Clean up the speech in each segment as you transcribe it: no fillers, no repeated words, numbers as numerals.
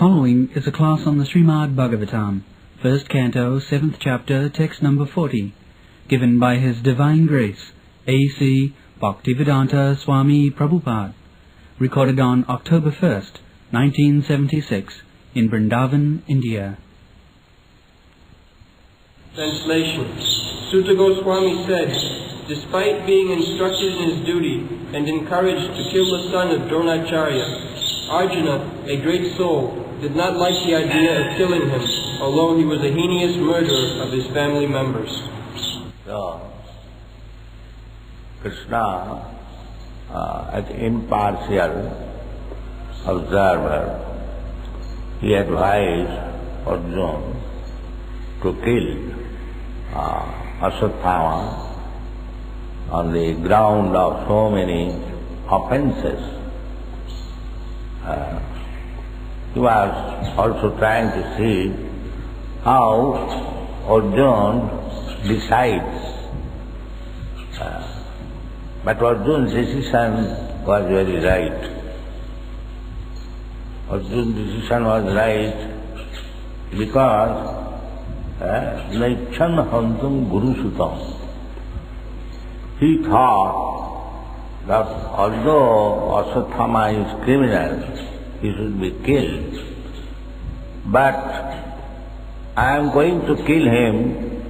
Following is a class on the Srimad Bhagavatam, first canto, 7th chapter, text number 40, given by His Divine Grace, A.C. Bhaktivedanta Swami Prabhupada, recorded on October 1st, 1976, in Vrindaban, India. Translation. Suta Gosvami said, despite being instructed in his duty and encouraged to kill the son of Dronacarya, Arjuna, a great soul, did not like the idea of killing him, although he was a heinous murderer of his family members. So, Krsna, as impartial observer, he advised Arjuna to kill Asvatthama on the ground of so many offences. He was also trying to see how Arjuna decides. But Arjuna's decision was very right. Arjuna's decision was right because Naichan Hantum Guru Sutam. He thought that although Asvatthama is criminal, he should be killed. But I am going to kill him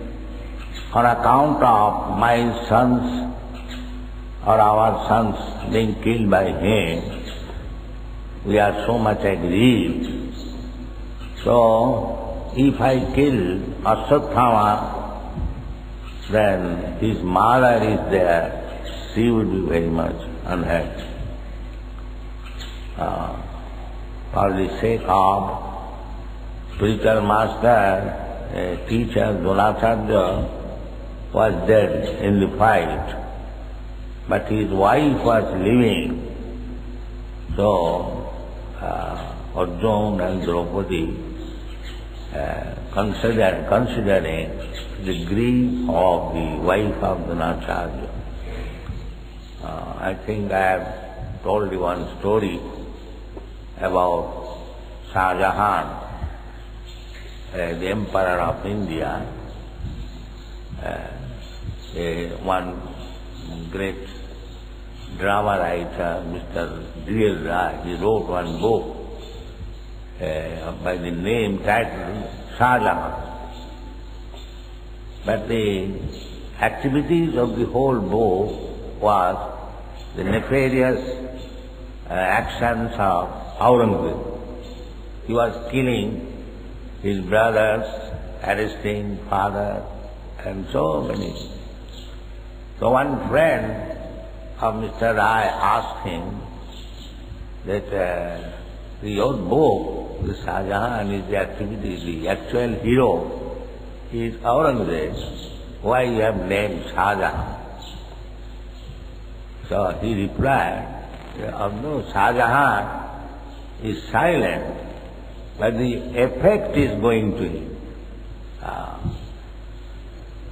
on account of my sons or our sons being killed by him. We are so much aggrieved. So, if I kill Asvatthama, then his mother is there. She would be very much unhappy. For the sake of spiritual master, a teacher, Dronacarya, was dead in the fight, but his wife was living. So, Arjuna and Draupadi, considering the grief of the wife of Dronacarya, I think I have told you one story about Shah Jahan, the emperor of India. One great drama writer, Mr. D.L. Rai, he wrote one book by the name titled Shah Jahan. But the activities of the whole book was the nefarious actions of Aurangzeb. He was killing his brothers, arresting father, and so many. So one friend of Mr. Rai asked him that your book, the Shah Jahan, is the activity, the actual hero is Aurangzeb. Why you have named Shah Jahan? So he replied, no, Shah Jahan is silent, but the effect is going to him.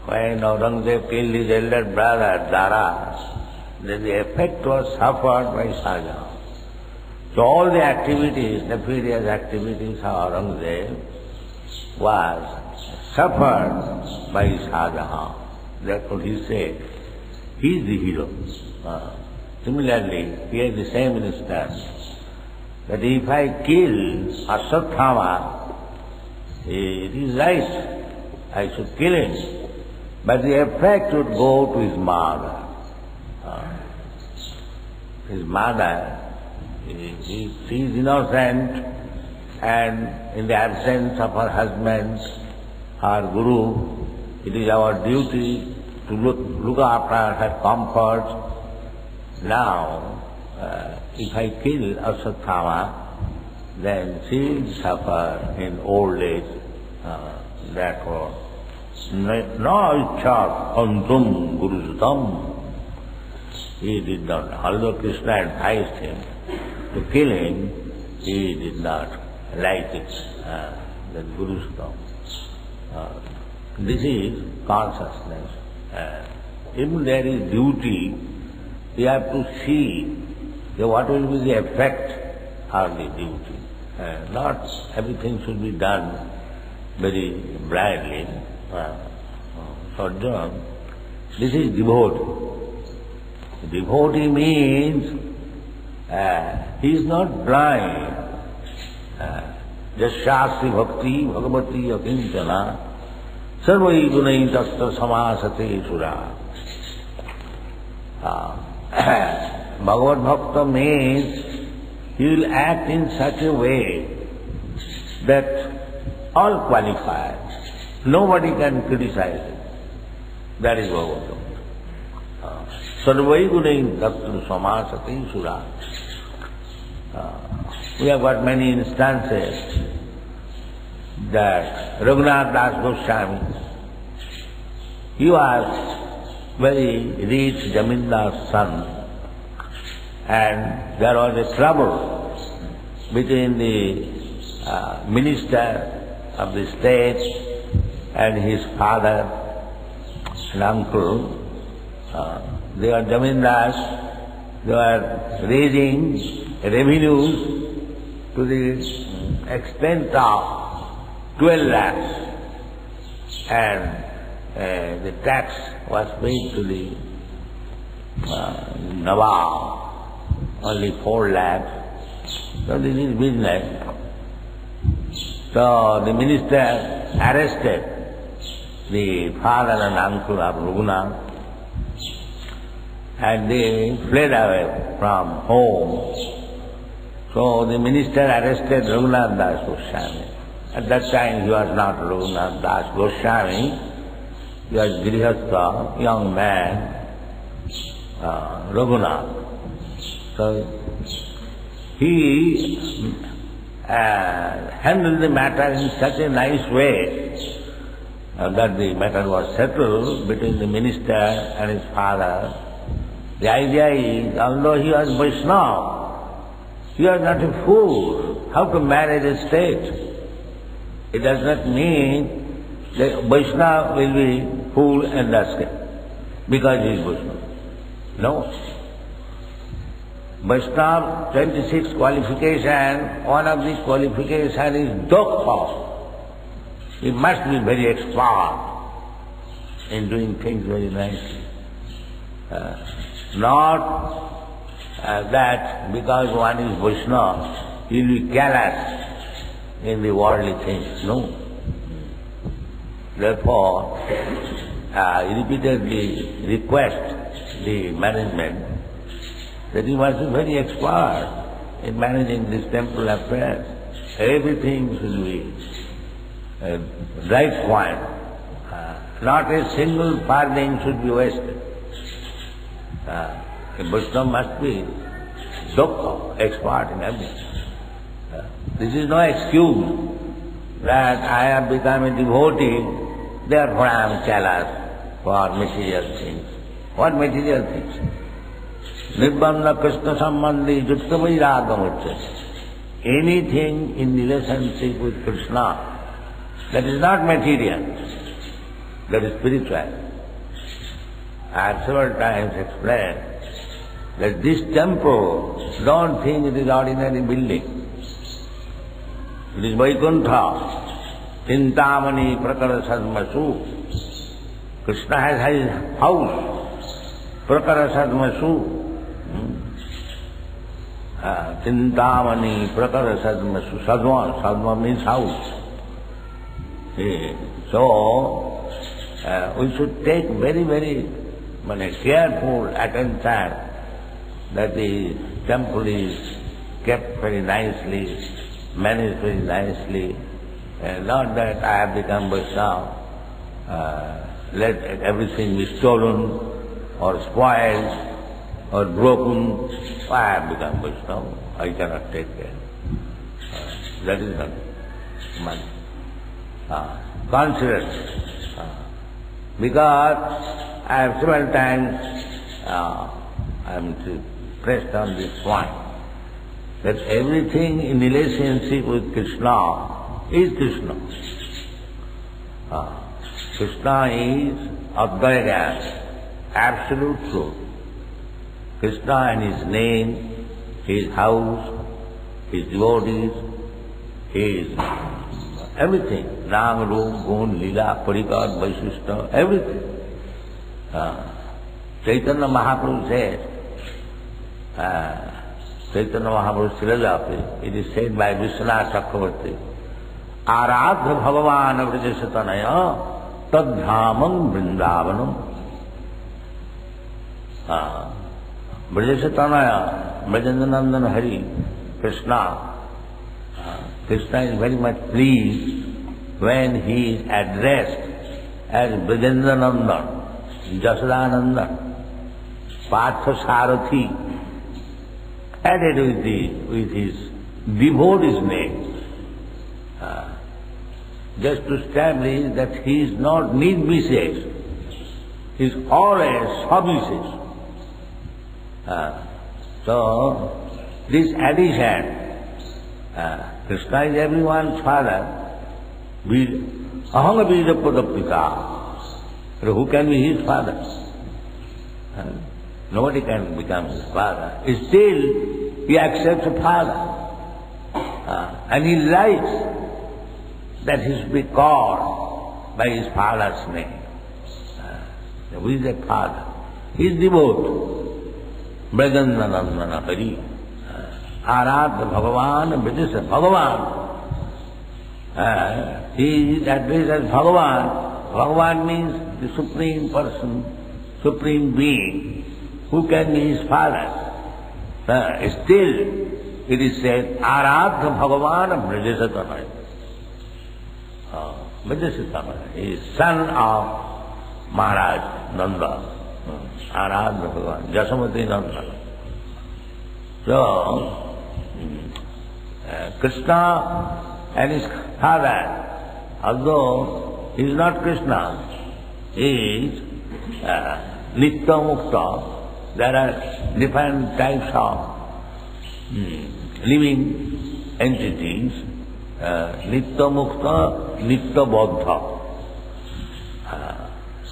When Aurangzeb killed his elder brother, Dara, then the effect was suffered by Shah Jahan. So all the activities, nefarious activities of Aurangzeb was suffered by Shah Jahan. Therefore he said, he is the hero. Similarly, here the same instance, that if I kill Asvatthama, it is right, I should kill him, but the effect would go to his mother. His mother, she is innocent, and in the absence of her husband, her guru, it is our duty to look after her comfort. Now, if I kill Asvatthama, then she will suffer in old age. Therefore, no ichha antum gurusutam. He did not, although Krishna advised him to kill him, he did not like it, that gurusutam. This is consciousness. If there is duty, you have to see what will be the effect of the duty. Not everything should be done very brightly. So Arjuna, this is devotee. Devotee means he is not blind. Jasyasri bhakti bhagavati akinchana sarvai gunai tasta samasate sura. Bhagavad Bhakta means he will act in such a way that all qualify. Nobody can criticize it. That is Bhagavad Bhakta. Sarvai gunai tasta samasate sura. We have got many instances that Raghunath Goswami, he was very rich Jamindar's son, and there was a trouble between the minister of the state and his father and uncle. They were Jamindars, they were raising revenues to the extent of 12 lakhs, and the tax was paid to the Nawab, only 4 lakhs. So this is business. So the minister arrested the father and uncle of Raghunath, and they fled away from home. So the minister arrested Raghunath Das Goswami. At that time he was not Raghunath Das Goswami, he was Grihastha, young man, Raghunath. So he handled the matter in such a nice way that the matter was settled between the minister and his father. The idea is, although he was Vaishnava, he was not a fool. How to manage a state? It does not mean that Vaishnava will be fool and rascal because he is Vaishnava. No. Vaishnava 26 qualification, one of the qualification is dokha. He must be very expert in doing things very nicely. Not that because one is Vaishnava, he will be callous in the worldly things. No. Therefore, he repeatedly request the management that he must be very expert in managing this temple affairs. Everything should be right point. Not a single farthing should be wasted. A Vaishnava must be dokha, expert in everything. This is no excuse that I have become a devotee, therefore I am callous for material things. What material things? Nibbana Krsna sambandhi jutta vairagam uchyate. Anything in relationship with Krishna, that is not material, that is spiritual. I have several times explained that this temple, don't think it is ordinary building. It is Vaikuntha, Chintamani Prakara Sadmasu. Krishna has his house, Prakara Sadmasu. Chintamani Prakara Sadmasu. Sadma means house. So, we should take very, very careful attention that the temple is kept very nicely, managed very nicely. Not that I have become Vaishnava, let everything be stolen or spoiled or broken. I have become Vaishnava, I cannot take care. That is not my considered. Because I have several times I am pressed on this point, that everything in relationship with Krishna is Krishna. Krishna is Advaita, absolute truth. Krishna and his name, his house, his devotees, His everything, Rang, Roop, Gun, Lila, Parikar, Vaishishta, everything. Chaitanya Mahaprabhu says, Chaitanya Mahaprabhu Srilapi, it is said by Vishwanath Chakravarti, Aradha Bhagavan Avrajasatanaya Tadhamam Vrindavanam. Vrajasatanaya, Vrajandanandana Hari, Krsna. Krishna is very much pleased when he is addressed as Vrajandanandan, Jasadanandan, Partha Sarathi, added with his devotee's name, just to establish that he is not Nirvishesh, he is always Sabhishesh. So, this addition, Krishna is everyone's father, Aham Bija Pudapika, but who can be his father? Nobody can become his father. Still, he accepts a father. And he likes that he should be called by his father's name. Who is that father? He is devout. Vrajandanandana Hari. Aradha Bhagavan, Vijasa Bhagavan. He is addressed as Bhagavan. Bhagavan means the Supreme Person, Supreme Being. Who can be his father? Still, it is said, Aradha Bhagavan Vrajasatanaya. Vrajasatanaya. He is son of Maharaj Nanda. Aradha Bhagavan, Jasamati Nanda. So, Krishna and his father, although he is not Krishna, he is Nitya Mukta. There are different types of living entities, Nitya Mukta, Nitya Bodha,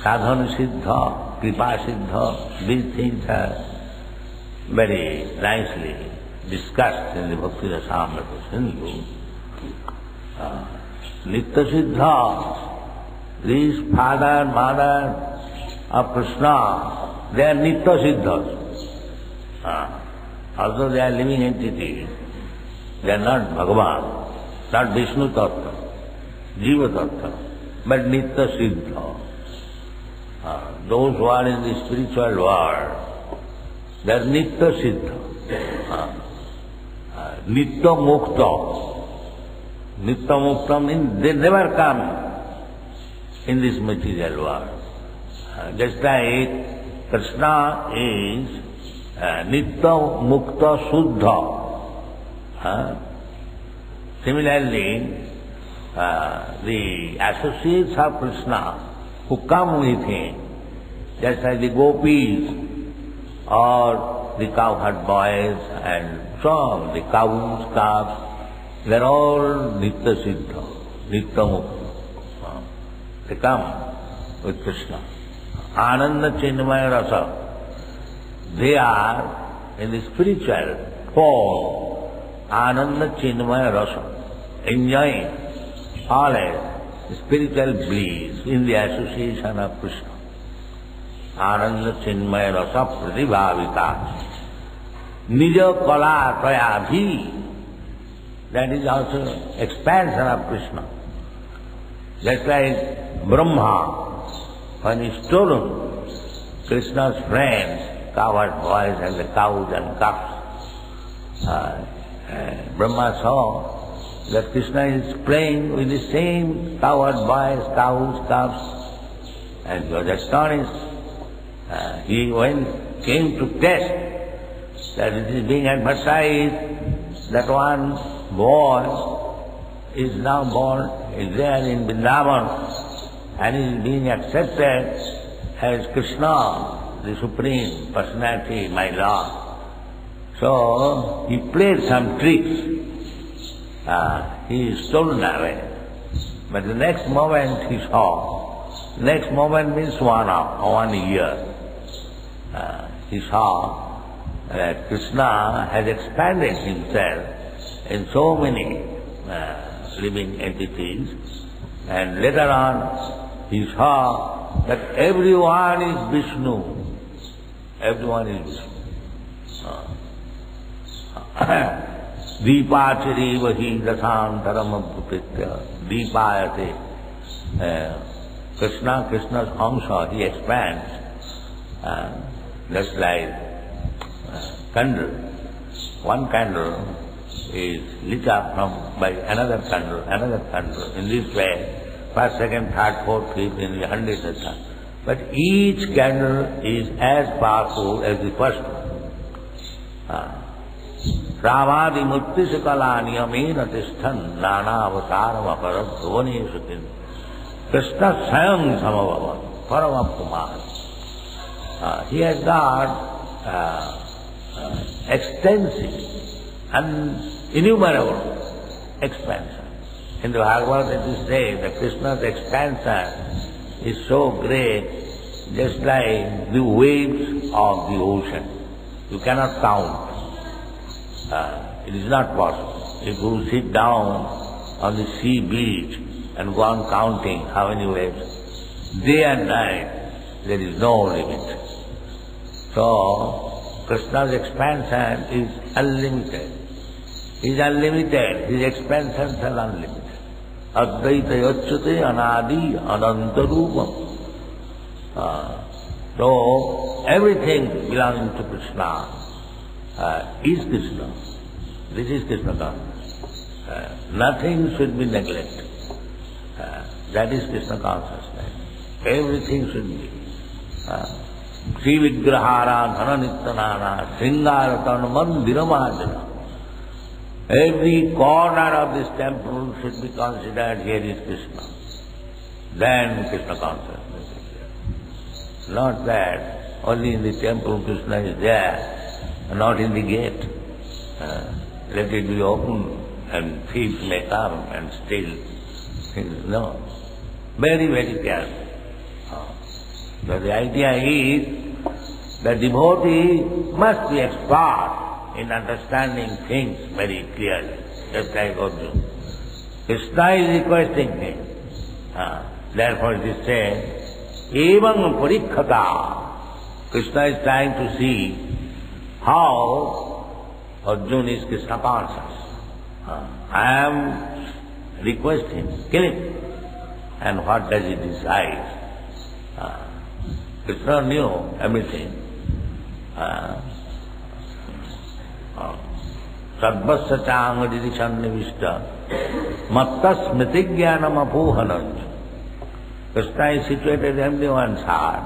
Sadhana Siddha, Kripa Siddha. These things are very nicely discussed in the Bhakti Rasamrita Sindhu. Nitya Siddha, these father, mother of Krishna, they are Nitya Siddhas. Although they are living entities, they are not Bhagavan, not Vishnu Tattva, Jiva Tattva, but Nitya Siddha. Those who are in the spiritual world, they are Nitya Siddha. Nitya Mukta. Nitya Mukta means they never come in this material world. Just like Krishna is Nitya Mukta Suddha. Similarly, the associates of Krishna who come with him, just like the gopis or the cowherd boys and so on, the cows, calves, they are all Nitya Siddha, Nitya Mukta. They come with Krishna. Ananda Chinmaya Rasa. They are in the spiritual form, Ananda Chinmaya Rasa, enjoying always spiritual bliss in the association of Krishna. Ananda Chinmaya Rasa Pratibhavita. Nija Kala Traya Bhi. That is also expansion of Krishna. Just like Brahma, when he stolen Krishna's friends, cowherd boys and the cows and calves, Brahma saw that Krishna is playing with the same cowherd boys, cows, calves, and he was astonished. He came to test that it is being advertised that one boy is now born, is there in Vrindaban, and is being accepted as Krishna, the Supreme Personality, my Lord. So, he played some tricks. He is stolen away. But the next moment he saw, next moment means 1 year, he saw that Krishna has expanded himself in so many living entities. And later on he saw that everyone is Vishnu. Everyone is Vishnu. Deepachari vahi dasantaram abhupritya deepayate. Krishna's amsa, he expands just like candle. One candle is lit up by another candle. In this way, first, second, third, fourth, fifth, in the hundreds of times. But each candle is as powerful as the first one. Ramadi muttisikala niyamena tisthan nana avataram aparat bhuvaneshu kin. Krishna sayam samavavat paramapuman. He has got extensive and innumerable expansion. In the Bhagavad it is said that Krishna's expansion is so great, just like the waves of the ocean. You cannot count. It is not possible. If you sit down on the sea beach and go on counting how many waves, day and night, there is no limit. So, Krishna's expansion is unlimited. He is unlimited. His expansions are unlimited. Advaita yacchate anadi anantarupam. So, everything belonging to Krishna is Krishna. This is Krishna consciousness. Nothing should be neglected. That is Krishna consciousness. Everything should be. Sri Vigrahara Dhananittanana Sringara Mandiramajana. Every corner of this temple should be considered here is Krishna. Then Krishna consciousness is there. Not that only in the temple Krishna is there, not in the gate. Let it be open and thieves may come and steal things. No. Very, very careful. But the idea is that devotee must be expert in understanding things very clearly, just like Arjuna. Krishna is requesting him. Therefore it is said, Evam parikhata. Krishna is trying to see how Arjuna is Krishna conscious. I am requesting, kill him. And what does he decide? Krishna knew everything. Sarvasya changadidishan nivishta mattas smritigyanam apohananch. Krishna is situated in everyone's heart.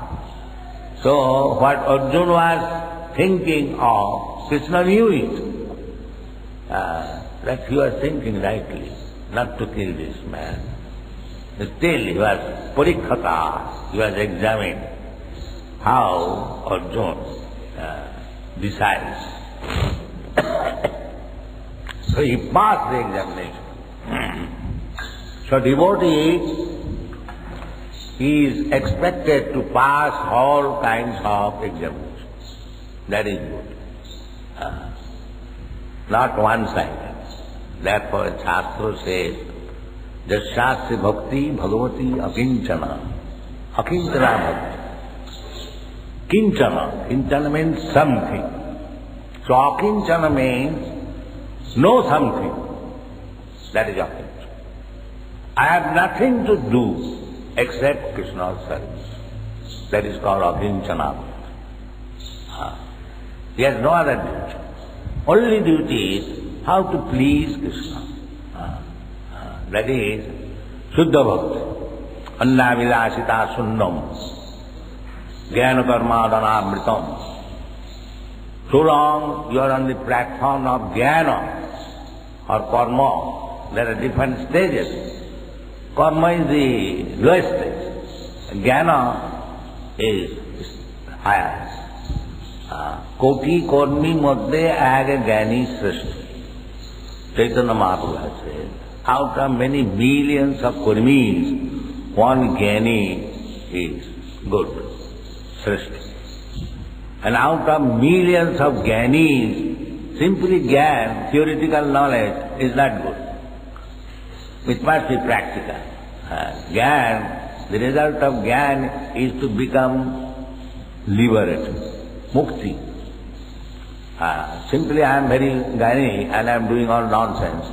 So what Arjuna was thinking of, Krishna knew it. That he was thinking rightly, not to kill this man. Still he was parikhata, he was examining how Arjuna decides. So he passed the examination. So devotee is expected to pass all kinds of examinations. That is good. Not one-sided. Therefore Shastra says, Jasyasya bhakti bhagavati akinchana. Akinchana bhakti. Kinchana. Kinchana means something. So akinchana means no something. That is akinchana. I have nothing to do except Krishna's service. That is called akinchana bhakti. He has no other duty. Only duty is how to please Krishna. That is Suddha Bhakti. Anna vilasita sunnam. Jnana karma dhanamritam. So long you are on the platform of jnana or karma, there are different stages. Karma is the lowest stage. Jnana is higher. Koti kormi madhye aga jnani srishti. Chaitanya Mahaprabhu has said, out of many millions of kurmis, one jnani is good, srishti. And out of millions of jnanis, simply jnana, theoretical knowledge, is not good. It must be practical. Gyan, the result of Gyan is to become liberated, mukti. Simply I am very Gyani and I am doing all nonsense.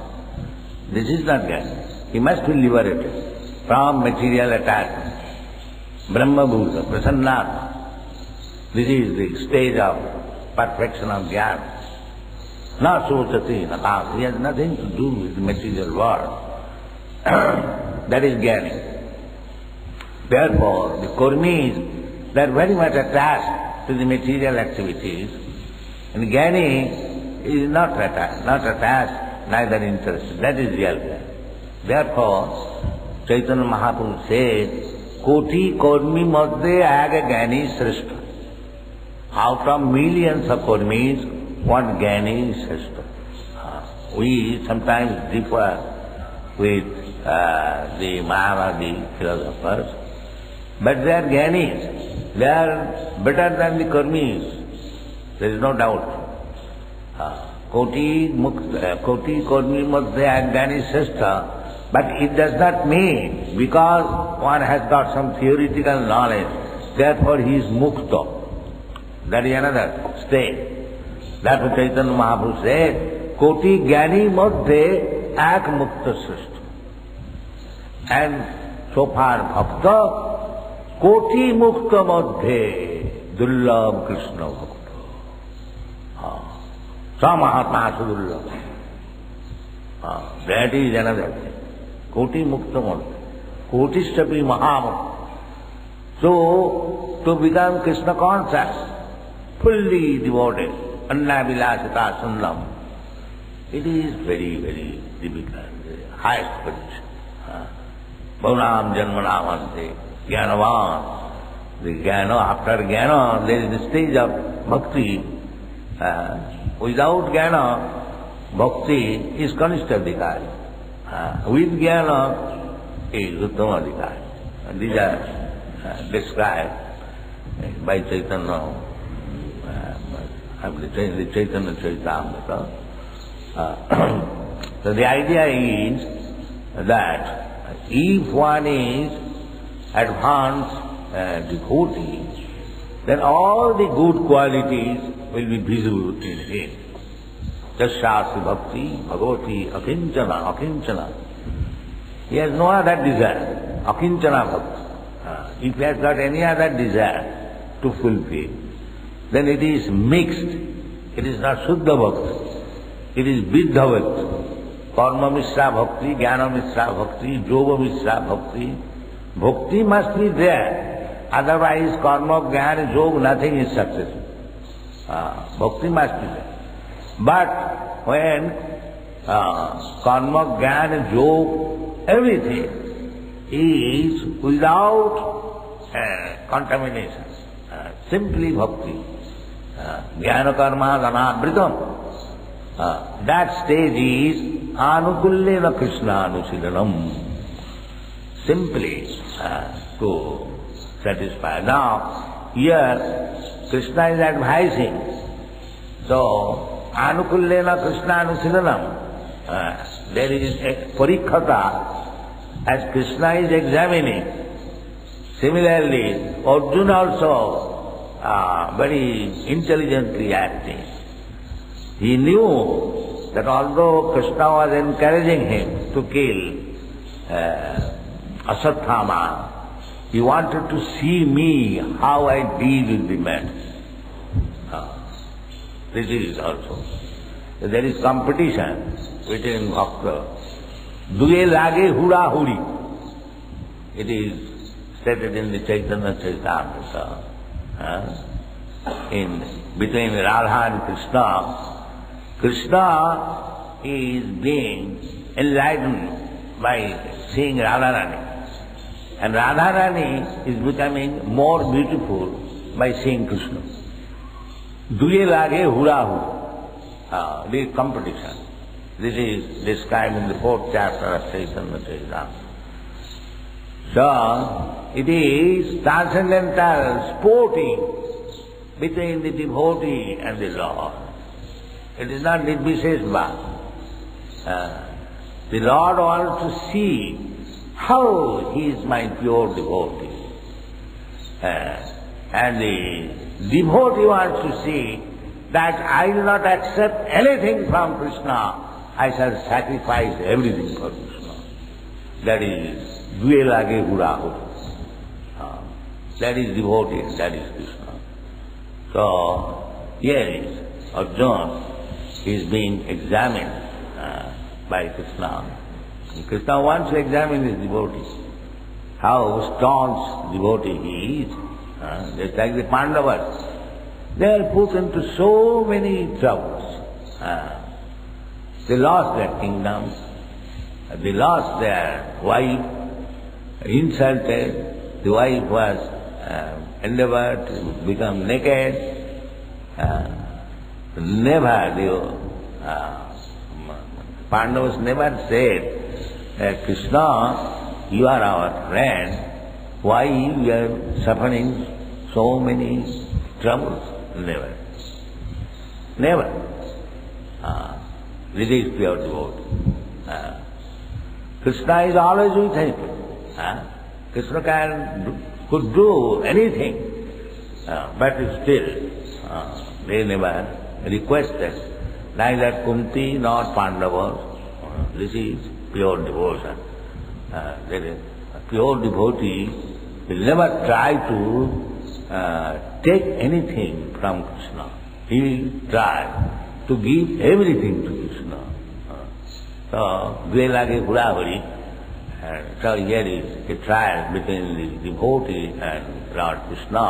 This is not Gyan. He must be liberated from material attachment. Brahma Bhuta, Prasannatma. This is the stage of perfection of Gyan. Na sochati, na kaam. He has nothing to do with the material world. That is Gyani. Therefore, the Kurmis, they are very much attached to the material activities, and Gyani is not attached, neither interested. That is real Gyani. Therefore, Chaitanya Mahaprabhu said, Koti Kurmi Madhye Aga Gyani Srishta. Out of millions of Kurmis, one Gyani is Srishta. We sometimes differ with the Mahavadi philosophers, but they are Gyanis. They are better than the Kurmis. There is no doubt. Koti Kurmi Madhya Gyani Srishta, but it does not mean because one has got some theoretical knowledge, therefore he is mukta. That is another stage. That's what Chaitanya Mahaprabhu said, Koti Gyani Madhya Ak Mukta Srishta. And so far Bhakta, Koti Mukta Madhye Dullabh Krishna Bhakta. Sa Mahatma Sudullabh. That is another thing. Koti Mukta Madhye. Kotishtapi Mahamukta. So, to become Krishna conscious, fully devoted, Anna Vilasita Sundam, it is very, very difficult, the highest position. Bhavanam Janmanamante, Gyanavan. The Gyana, after Gyana, there is the stage of Bhakti. Without Gyana, Bhakti is Kanishtadhikari. With Gyana is Uttamadhikari. These are described by Chaitanya, the Chaitanya Charitamrita. So the idea is that if one is advanced devotee, then all the good qualities will be visible in him. Jasyasi bhakti, bhagavati, akinchana. He has no other desire, akinchana bhakti. If he has got any other desire to fulfill, then it is mixed. It is not Suddha bhakti. It is Biddha bhakti. Karma Mishra Bhakti, Jnana Mishra Bhakti, Yoga Mishra Bhakti. Bhakti must be there. Otherwise, karma, jnana, yoga, nothing is successful. Bhakti must be there. But when karma, jnana, yoga, everything is without contamination, simply bhakti, jnana karma dhanabhritam, that stage is anukullena Krishna anusilanam, simply to satisfy. Now, here Krishna is advising, so anukullena Krishna anusilanam, there is a parikhata, as Krishna is examining. Similarly, Arjuna also very intelligently acting. He knew that although Krishna was encouraging him to kill Asvatthama, he wanted to see me, how I deal with the man. This is also. There is competition between Bhakta. Duye lage hura huri. It is stated in the Chaitanya Charitamrita. Between Radha and Krishna, Krishna is being enlightened by seeing Radharani. And Radharani is becoming more beautiful by seeing Krishna. Duye lage hura huri. The competition. This is described in the 4th chapter of Chaitanya Charitamrita. So, it is transcendental sporting between the devotee and the Lord. It is not Nirbisheshva. The Lord wants to see how he is my pure devotee. And the devotee wants to see that I will not accept anything from Krishna. I shall sacrifice everything for Krishna. That is Due Lage Hura. That is devotee, that is Krishna. So here is Arjuna is being examined by Krishna. And Krishna wants to examine his devotee. How staunch devotee he is. Just like the Pandavas. They are put into so many troubles. They lost their kingdoms. They lost their wife, insulted. The wife was endeavored to become naked. Pandavas never said, Krishna, you are our friend. Why you are suffering so many troubles? Never. This is pure devotee. Krishna is always with him. Krishna could do anything, but still they never requested, neither Kunti nor Pandavas. This is pure devotion. A pure devotee will never try to take anything from Krishna. He will try to give everything to Krishna. So, Due Lage Hura Hari. So here is a trial between the devotee and Lord Krishna,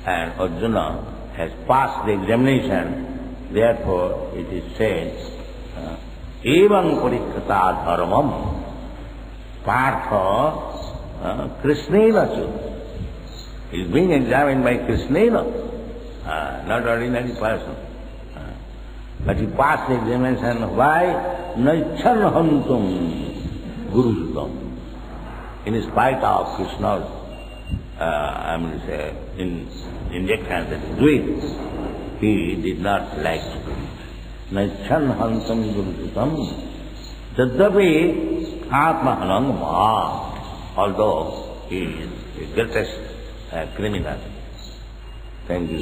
and Arjuna has passed the examination. Therefore, it is said, Evam Parikrita Dharmam Partha Krishnena Chu. He is being examined by Krishnena, not ordinary person. But he passed the examination. Why? Naichan Hantum Guru. In spite of Krishna's, injection that he did, he did not like to do it. Naichan Hantam Guru. Tadapi Atma Hanang Ma. Although he is the greatest criminal. Thank you.